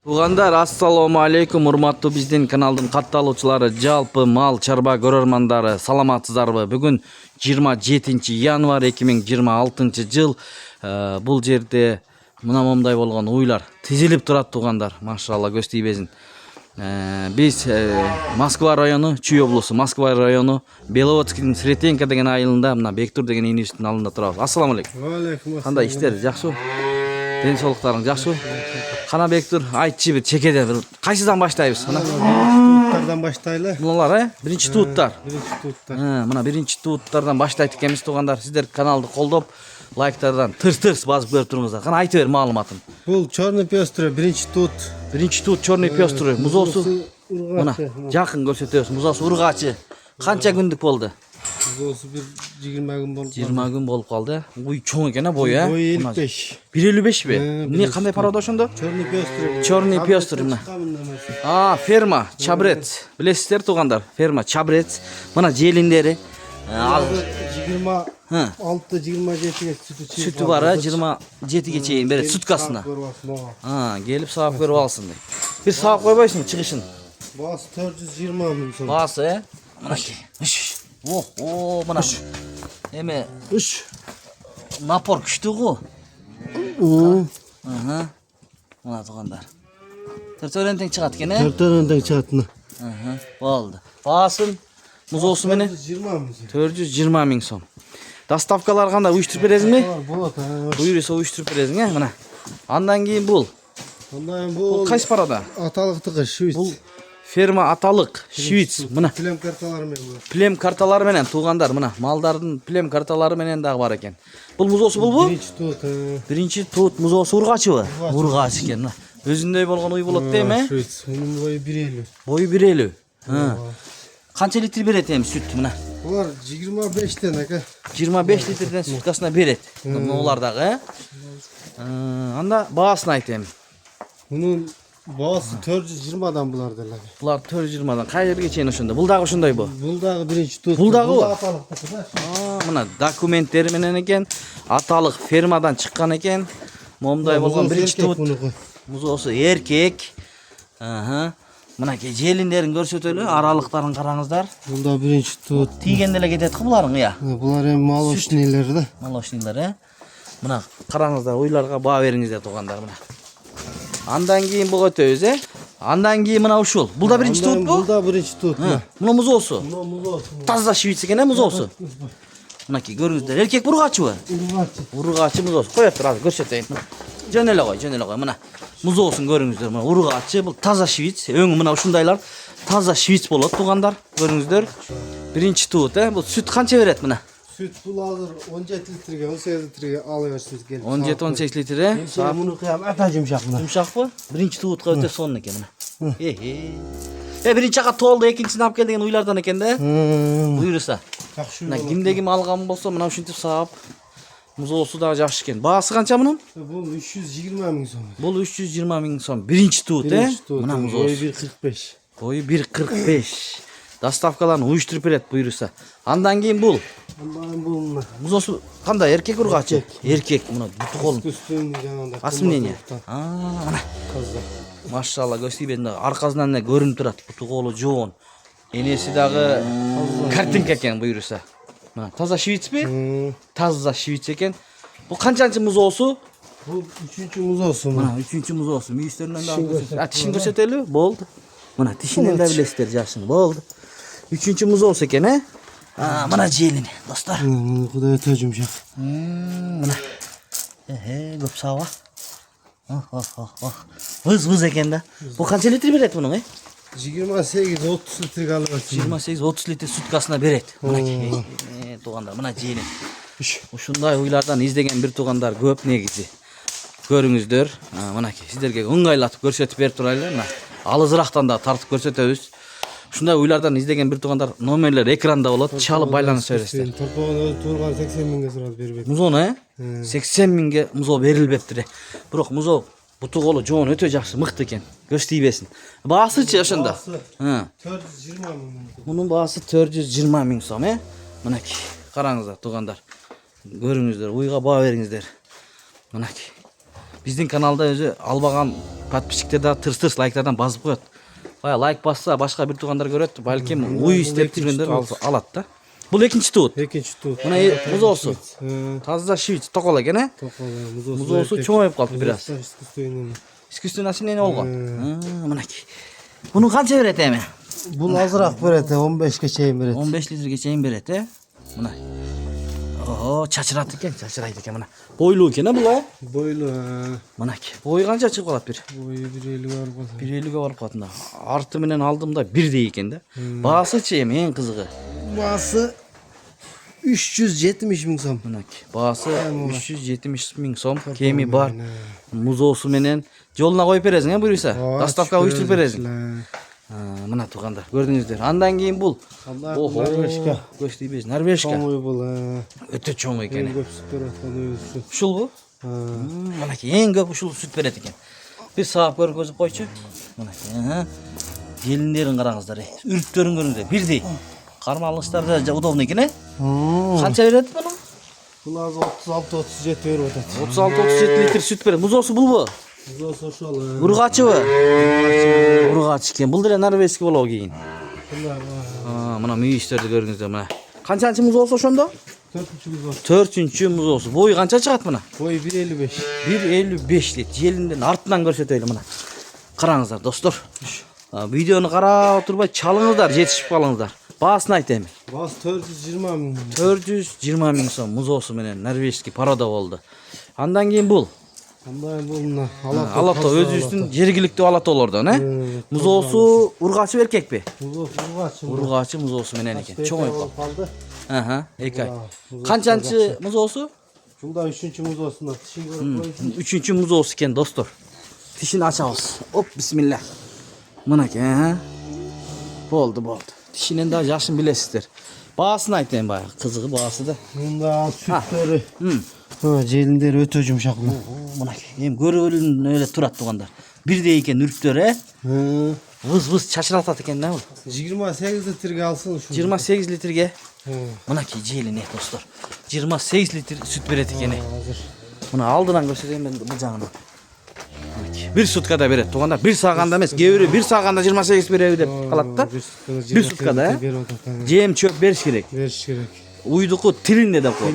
Туғандар, ассаламу алейкум, урматтуу биздин каналдын катталуучулары, жалпы мал чарба көрөрмандары, саламатсыздарбы? Бүгүн 27 январь 2026 жыл. Бул жерде мындай болгон уйлар тизилип турат туғандар. Машалла, көз тийбесин. Биз Москва району, Чүй облусу, Москва району, Беловодскийдин Сретенка деген айылында мына Бектур деген инибиздин алдында турабыз. Ассаламу алейкум. Алейкум. Кандай иштер жакшыбы? Ден соолуктарың жакшыбы? Кана Бектур, айтчы бир чекеде бир кайсыдан баштайбыз? Туттардан баштайлы. Мыналар, биринчи тууттар. Биринчи туттар. Мына биринчи тууттардан баштайт экенбиз тугандар. Сиздер каналды колдоп, лайктардан тырс басып көрүп туруңуздар. Кана айтып бер маалыматын. Бул черный пёстрый биринчи тут. Биринчи туут черный пёстрый, музоосу. Мына жакын көрсөтөбүз. Музоосу ургачы. Канча күндүк болду? Музоосу бир 20 күн болду. 20 күн болуп калды. Уй чоң экен бою, Бою 55. 1.55 бе? Эмне кандай порода ошондо? Черный пёстрый. Черный пёстрый мына. Ферма Чабрец. Билесиздер тугандар, ферма Чабрец. Мына желиндери. 26-27ге Sütü var ha, 27'ge çeyin beri sutkasına. Gelip sağıp görüp alsın diye. Bir sağıp koybaysın mı çıkışın? Bağısı 420 ming so'm. Bağısı he? Mana ki. Mana. Eme. Napor küçtü o. Mana tuğandar. Törtörenten çıkat gene. Törtörenten çıkartını. Oldu. Bağısın. Muz olsun beni. 420 ming so'm. Dastavkalar kanda uyuşturup beresiz mi? Buyursa uyuşturup beresiz he? Mana. Andan keyin bul. Bu kaç parada? Atalıktı Şivits. Bu ferma atalık Şivits. Mına. Plem kartaları menen. Plem kartaları menen tuğandar mına. Maldardın plem kartaları menen dagı var eken. Bul muzosu bu? Birinci tut. Birinci tut muzosu urgaçı mı? Urgaçı eken. Özündey bolgon uy bolot değil mi? Şivits. Bunun boyu 1.50. Boyu 1.50. Kança litre beret hem süt mına? Bunlar 25'ten aka. 25 litreden sütkasına beret. Olardagı he? Anda bağısını aytayım. Bunun bağısı 420'dan bular derler. Bular 420'dan. Kay yerge çeyin oşunda? Buldağı oşunday bu? Buldağı birinci tut. Buldağı o? Atalıktı da. Mına dokumentleri menen eken, atalık fermadan çıkkan eken. Momday bolgon birinci tut. Muzosu erkek. Mına ki jelinderin görсөтөлү, aralıkların karаңыздар. Bunda birinci tut. Тийгенделе кетет кы буларың ya. Bular hem молочныйлар da. Молочныйлар he. Mına karаңыздар, уйларга баа бериңиздер тугандар мына. Андан кийин бул өтөбүз he. Андан кийин мына ушул. Бул да биринчи tut бу? Bul da birinci tut. Мына музоосу. Buna muzosu. Таза швейц экен he музоосу. Мынакей көрүңүздөр, эркек ургачыбы? Ургачы музоосу. Коёп тур, азыр көрсөтөйүн. Жөн эле кой. Мына музоосун көрүңүздөр. Мына ургачы, бул таза швейц. Өңү мына ушундайлар таза швейц болот тугандар. Көрүңүздөр. Биринчи тут he. Бул сүт канча берет мына? Süt bul hazır 17 litrege 18 litrege alıyorsunuz gelip. 17-18 litre. Bunu kıyam ata yumuşak buna. Yumuşak mı? Birinci tuğutqa öte sonuna eken mına. Birinci ağa toldu, ekincisini alып keldigen uylardan eken de. Buyursa. Mına kimde kim algan bolsa mına uşintip saap. Muzoosu da жақсы eken. Baası kança bunun? Bu 320 ming so'm. Bul 320 ming so'm. Birinci tuğut he? Mına muzoosu. Boyu 1.45. Boyu 1.45. Dastavkalarını uyuşturup beret buyursa. Andan keyin bul. Bundan bulma. Muzoosu kanday erkek urgaçı? Erkek mına butu kolun. Üstünün yanında. Asminen ya. Mına. Kızı. Maşallah göstibende arkasından ne görünüp turat. Butu kolu joğun. Enesi dağı kartınka eken buyursa. Mına taza şivits mi? Taza şivits eken. Bu kançançı muzoosu? Bu 3. muzosu mu? Mına 3. muzoosu. Müyüsterinden daha gösterdi. Tişin gösterdi boldu. Mına tişinden de bilesizler yaşını boldu. 3. muzoosu eken he? Mına jelini dostlar. Kuda öte yumuşak. Mına. Köp sağ ol. Vız eken de. Bu kança litre beret bunun he? 28-30 litre alıyorsun. 28-30 litre sutkasına beret. Mına ki. Tuğandar mına jelin. Uşunday uylardan izlegen bir tuğandar köp negizi. Görüңүздөр. Mına ki sizlerge ыңгайлатып көрсөтүп берип турайлы. Mına алызырактан да тартып көрсөтөбүз. Ушундай уйлардан издеген бир тугандар номерлер экранда болот, чалып байланып бересиздер. Торпогон турган 80 миңге сурап бербейт. Музону 80 миңге музо берилбептир. Бирок музо буту колу жоон өтө жакшы, мыкты экен. Көз тийбесин. Баасычы ошондо? 420 миң. Мунун баасы 420 миң сом, Мынакей, караңыздар тугандар. Көрүңүздөр, уйга баа бериңиздер. Мынакей. Биздин каналда өзү албаган подписчиктер да тырс лайктардан басып коет. Бая лайк басса башка бир туугандар көрөт, балким уй издеп жүргөндөр алат да. Бул экинчи туут. Экинчи туут. Мына музоосу. Таза швиц токол экен, э? Токол, Музоосу чоңоюп калды бир аз. Искусственный осенний болгон. Мынакей. Муну канча берет эми? Бул азыраак берет, 15ке чейин берет. 15 литрге чейин берет, э? Мына. Ого, чачырат экен, чачырайт экен мына. Бойлуу экен, бул, э? Бойлуу. Мынакей. Бою канча чыгып калат бир? Бою 1.50 барып калат. 1.50ге барып калат мына. Арты менен алдымда бирдей экен да. Баасычы эми эң кызыгы. Баасы 370 миң сом. Мынакей. Баасы 370 миң сом. Кеми бар. Музоосу менен жолуна коюп бересиң, буюрса. Доставка уюштуруп бересиң. Мына туугандар, көрдүңүздөр. Андан кийин бул Норвежка. Көч тийбесин. Норвежка. Чоңой бул. Өтө чоң экен. Көп сүт берет өзү. Ушулбу? Мынакей эң көп ушул сүт берет экен. Бир саап көргөзүп койчу. Мынакей. Желиндерин караңыздар. Үрүптөрүн көрүңүздөр. Бирдей. Кармалыштар да удобный экен, э? Канча берет буну? Бул азыр 36-37 берип атат. 36-37 литр сүт берет. Музоосу булбу? Музоосу ошол. Ургачыбы? Ургач экен. Бул деле норвежский болобу кийин. Мына мүйүштөрдү көрүңүздөр мына. Канчанчы музоосу ошондо? 4-чү музоосу. Бою канча чыгат мына? Бою 1.55. 1.55 литр. Желинден артынан көрсөтөйлү мына. Караңыздар достор. Видеону карап отурбай чалыңыздар, жетишип калыңыздар. Баасын айт эми. Баасы 420 миң. 420 миң сом музоосу менен норвежский порода болду. Андан кийин бул Мына алато өзүбүздүн жергиликтүү алатолордон, э? Музоосу ургачы эркекпи? Ургачы музоосу менен экен. Чоңоюп калды. 2 ай. Канчанчы музоосу? Ушунда 3-чү музоосунда тишин көрүп коюш. 3-чү музоосу экен достор. Тишин ачабыз. Оп, бисмилла. Мынакей, болду. Тишинен да жашын билесиздер. Баасын айтайын баягы, кызыгы баасы да. Мында сүттөрү. Желиндери өтө жумшак. Мынакей, эми көрүлүн эле турат туугандар. Бирдей экен үрүптөр, э? Выз чачыратат экен да бул. 28 литрге алсын ушу. 28 литрге. Мынакей желине достор. 28 литр сүт берет экен. Мына алдынан көрсөтөйүн мен бул жагынан. Bir sutkada берет. Туганда bir саганда эмес, кээ bir саганда 28 береби деп калат да. Bir суткада, жем чөп бериш керек. Уйдуку тилинде деп кой.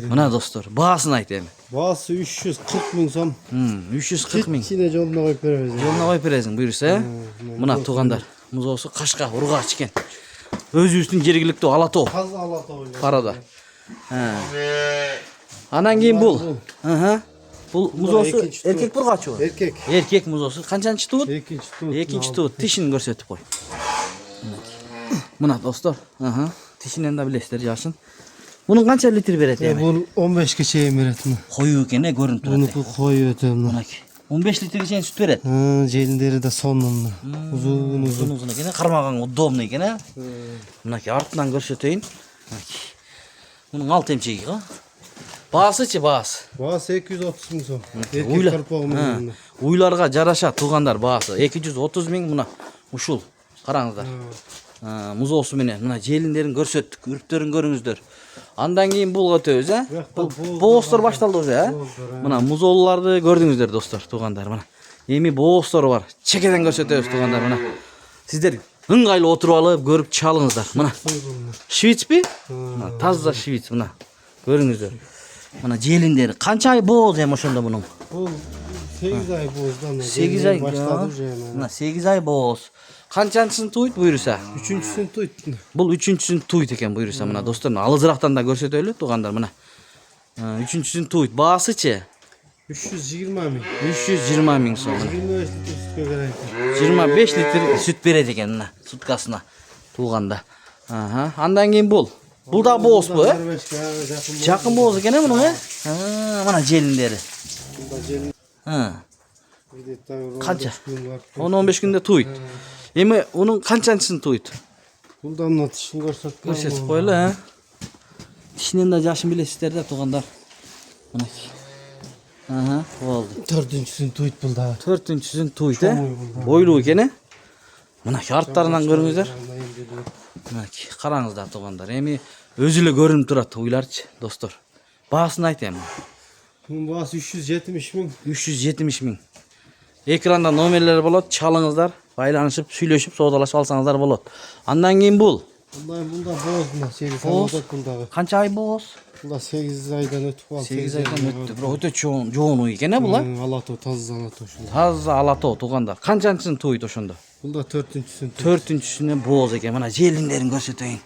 Мына достор, баасын айт эми. Баасы 340 миң сом. 340 миң. Кичине жолуна коюп беребиз. Жолуна коюп бересиң, буюрса. Мына тугандар, музоосу кашка, ургач экен. Өзүбүздүн жергиликтүү алато. Таза алато. Парада. Анан кийин бул. Бул музоосу эркек бургачыбы? Эркек. Эркек музоосу канчанчы туут? Экинчи туут. Экинчи туут. Тишин көрсөтүп кой. Мына достор, тишинен да билесиздер жашын. Мунун канча литр берет эми? Бул 15ке чейин берет. Коюу экен, көрүнүп турат. Мунуку коюу өтө. Мынакей. 15 литрге чейин сүт берет. Желиндери да сонун. Узун экен, кармаган удобный экен, э? Мынакей артынан көрсөтөйүн. Мынакей. Мунун алты эмчеги го. Баасычы баас. Баасы 230 миң сом. Эркек корпогу менен. Уйларга жараша туугандар баасы 230 миң мына ушул. Караңыздар. Музоосу менен мына желиндерин көрсөттүк, үрүптөрүн көрүңүздөр. Андан кийин бул өтөбүз, э? Боостор башталды уже, э? Мына музоолорду көрдүңүздөр достор, туугандар мына. Эми боостору бар. Чекеден көрсөтөбүз туугандар мына. Сиздер ыңгайлуу отуруп алып, көрүп чалыңыздар. Мына. Швицпи? Таза швиц мына. Көрүңүздөр. Мына желиндери канча ай бооз эми ошондо мунун? Бул 8 ай бооздан. 8 ай баштады уже. Мына 8 ай бооз. Канчанчысын туйт буюрса? 3-чүсүн туйт. Бул 3-чүсүн туйт экен буюрса мына достор. Алызырактан да көрсөтөлү туугандар мына. 3-чүсүн туйт. Баасычы? 320 миң. 320 миң сом. 25 литр сүткө керек. 25 литр сүт берет экен мына суткасына туулганда. Андан кийин бул. Бул да боозбу, э? Жакын бооз экен э мунун, э? Мына желиндери. Канча? 10-15 күндө туйт. Эми унун канчанчысын туйт? Бул да мына тишин көрсөтүп коелу, э? Тишинен да жашын билесиздер да туугандар. Мынакей. Болду. 4-чүсүн туйт бул да. 4-чүсүн туйт, э? Бойлуу экен, э? Мынакей арттарынан көрүңүздөр. Мынакей караңыздар туугандар. Эми өзү эле көрүнүп турат уйларчы, достор. Баасын айт эми. Bunun bahası 370 bin. 370 ming. Ekranda nomerler bolot, çalыңızlar, baylanışıp, süйлöşüp, sodalashıp alsаңыздар bolot. Andan keyin bul. Bunda boz bunda. 8 Boz. ayda bundağı. Kança ay boz? Bunda 8 aydan ötüp aldı. 8 aydan öttü. Bro, öte çoğun uy eкен bular. Alato, tazı alato şunda. Taza alato tuganda. Kançançısın tuydu oşonda? Bunda 4-üncüsün. 4-üncüsüne boz eken. Mana jelinlerin görseteyin.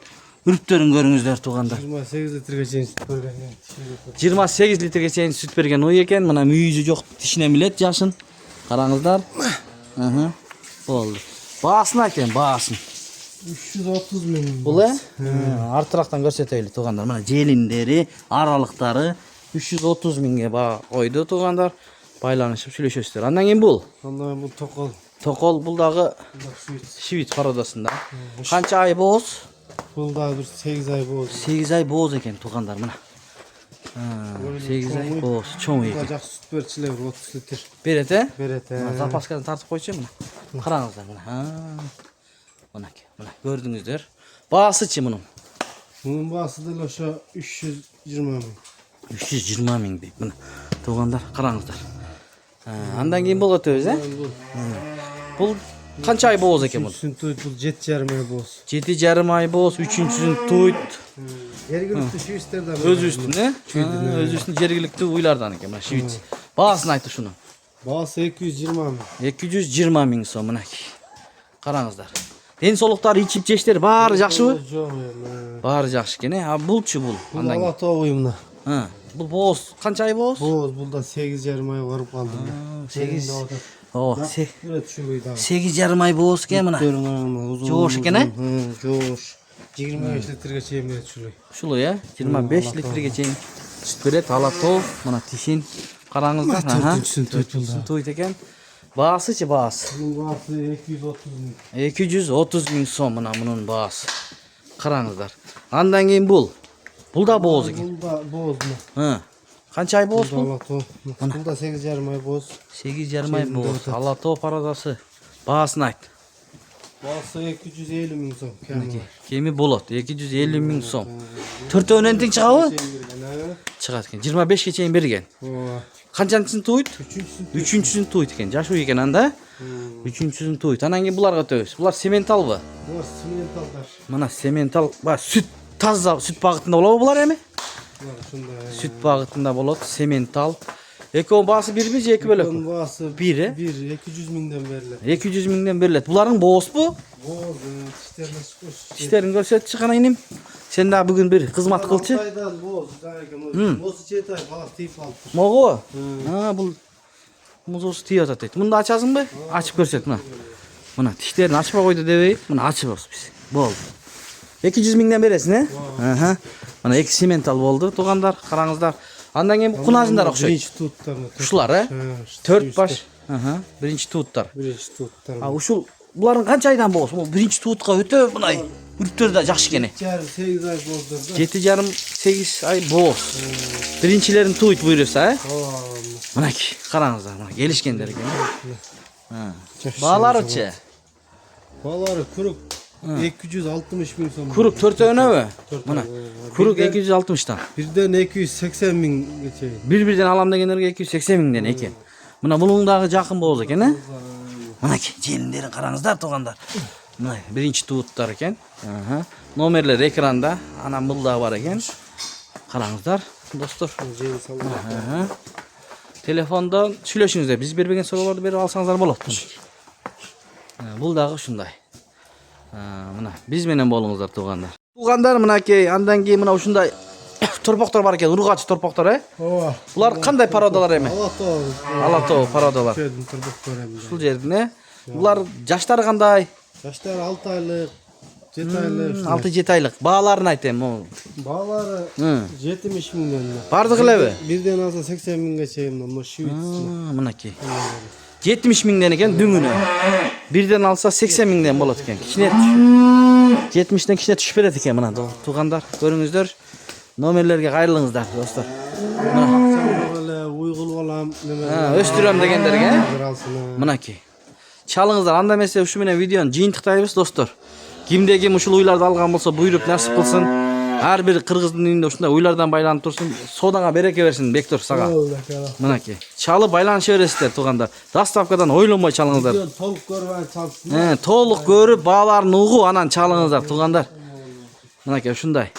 Ürüptörün görüңүздөр tuganda. 28 litrege çeyin süt bergen. 28 litrege çeyin süt bergen uy eкен. Mana mүйүзү жок, тишине билет жашын. Караңыздар. Болду. Баасын айтайын, баасын. 330 bin. Бул артырактан көрсөтөйлү туугандар. Мына желиндери, аралыктары 330 миңге баа койду туугандар. Байланышып сүйлөшөсүздөр. Андан кийин бул. Ondan bu tokol. Токол бул дагы Швейц пародасында. Канча ай боз? Bunda bir 8 ay boz. 8 ай боз экен туугандар мына. 8 ай боз, чоң экен. Bacak süt berçiler 30 litre. Берет Beret Запаскадан тартып койчу мына. Караңыздар мына. Мынакей, мына көрдүңүздөр. Баасычы мунун? Bunun bahası da aşağı 320 bin. 320 миң дейт мына. Туугандар, караңыздар. Андан кийин болот өз, Бул канча ай боз экен бул? Süt tut bu 7,5 ay boz. 7,5 ай боз, 3-үчүсүн tuyt. Жергиликтүү швейцтерден. Өзү үстүнө, өзү үстүн жергиликтүү уйлардан экен мына Швейц. Баасын айтты шуну. Bahası 220 bin. 220 миң сом мынакей. Караңыздар. Ден соолуктары, ичип жештер баары жакшыбы? Жоқ эми. Баары жакшы экен, А булчу бул? Бұл Андан кийин. Алатау уюмуна. Бул боз, канча ай боз? Боз булда 8,5 ай барып калды. 8. О, Böyle düşürüydü abi. 8,5 ай боз экен мына. Жош экен, Жош. 25 litrege çeyin beri düşürüy. Ушул 25 литреге чейин сүт берет, алатоо, мына тишин. Караңыздар, Төртүнчүсүн tuyt bulda. Tuyt экен. Баасычы баасы? Bunun bahası 230 bin. 230 миң сом мына мунун баасы. Караңыздар. Андан кийин бул. Бул да боз экен. Bulda boz mu? Канча ай боз бул? Alатau. Bulda 8,5 ay boz. 8,5 ай боз. Алатоо пародасы. Баасын айт. Bahası 250 bin son. Kemal. Кеми болот. 250 миң сом. Төртөөнөн тең чыгабы? Чыгат экен. 25ге чейин берген. Канчанчысын tuyt? Үчүнчүсүн tuyt экен. Жашуу экен анда. Үчүнчүсүн tuyt. Анан кийин буларга өтөбүз. Булар сементалбы? Bunlar simentallar. Мына сементал, сүт таза сүт багытында болобу булар эми? Bunlar şunda. Сүт багытында болот, сементал. Экөө баасы бирби же эки бөлөк? Bunun bahası Bir, 200 minden verilir. 200 миңден берилет. Буларың боозбу? Boz. Dişlerine sıkış. Тиштерин көрсөтчү кана иним. Сен да бүгүн бир кызмат кылчы. Altaydan boz. Boz 7 ay balık teyip aldı. Могу? Бул музосу тийип атат дейт. Мында ачасыңбы? Ачып көрсөт мына. Мына тиштерин ачпай койду дебей, мына ачыбыз биз. Болду. 200 миңден бересиң, Мына эки сементал болду, туугандар, караңыздар. Андан кийин кунажындар окшойт. Birinci tuğutlarına. Ушулар, 4 баш. Биринчи туuттар. Birinci tuğutlarına. Ушул булардын канча айдан болсун? Бул биринчи туутка өтө мынай. Үрүптөр да жакшы экен. 7,5 ay bozdurdu. 7,5-8 ай боз. Биринчилерин туйт буйруса, Мынакей, караңыздар, мына келишкендер экен. Бааларычы? Bağları kuruk 260 bin son. Kuruк төртөөнөбү? Мына. Kuruк 260тан. Birden 280 bin geçeyim. Бир-бирден алам дегендерге 280 миңден экен. Мына мунун дагы жакын боз экен, Мынакей, желиндерин караңыздар, туугандар. Мына биринчи тууттар экен. Номерлер экранда, анан бул дагы бар экен. Караңыздар, достор. Телефондон сүйлөшүңүздөр. Биз бербеген суроолорду берип алсаңыздар болот. Бул дагы ушундай. Мына биз менен болуңуздар, туугандар. Туугандар, мынакей, андан кийин мына ушундай торпоктор бар экен, ургачы торпоктор, Булар кандай пародалар эми? Алатоо пародалар. Ушул жердин, Булар жаштары кандай? Жаштары 6 aylık, 7 aylık. 6-7 айлык. Бааларын айтайм. Bağları 70 milyon. Бардыгы элеби? Birden alsa 80 bin geçeyim. Ama Şivit. Мынакей. 70 миңден экен дүңүнө. Бирден алса 80 миңден болот экен. Кичине 70ден кичине түшүп берет экен мына туугандар. Көрүңүздөр. Номерлерге кайрылыңыздар, достор. Böyle uygul olam. Өстүрөм дегендерге, Alsın. Мынакей. Чалыңыздар, анда эмесе ушу менен видеону жыйынтыктайбыз, достор. Кимде ким ушул уйларды алган болсо буйруп насип кылсын. Ар бир кыргыздын үйүндө ушундай уйлардан байланып турсун. Содаңа береке берсин Бектур сага. Мынакей. Чалып байланыша бересиздер туугандар. Доставкадан ойлонбой чалыңыздар. Толук көрүп çalsın. Толук көрүп, бааларын угуп, анан чалыңыздар туугандар. Мынакей ушундай.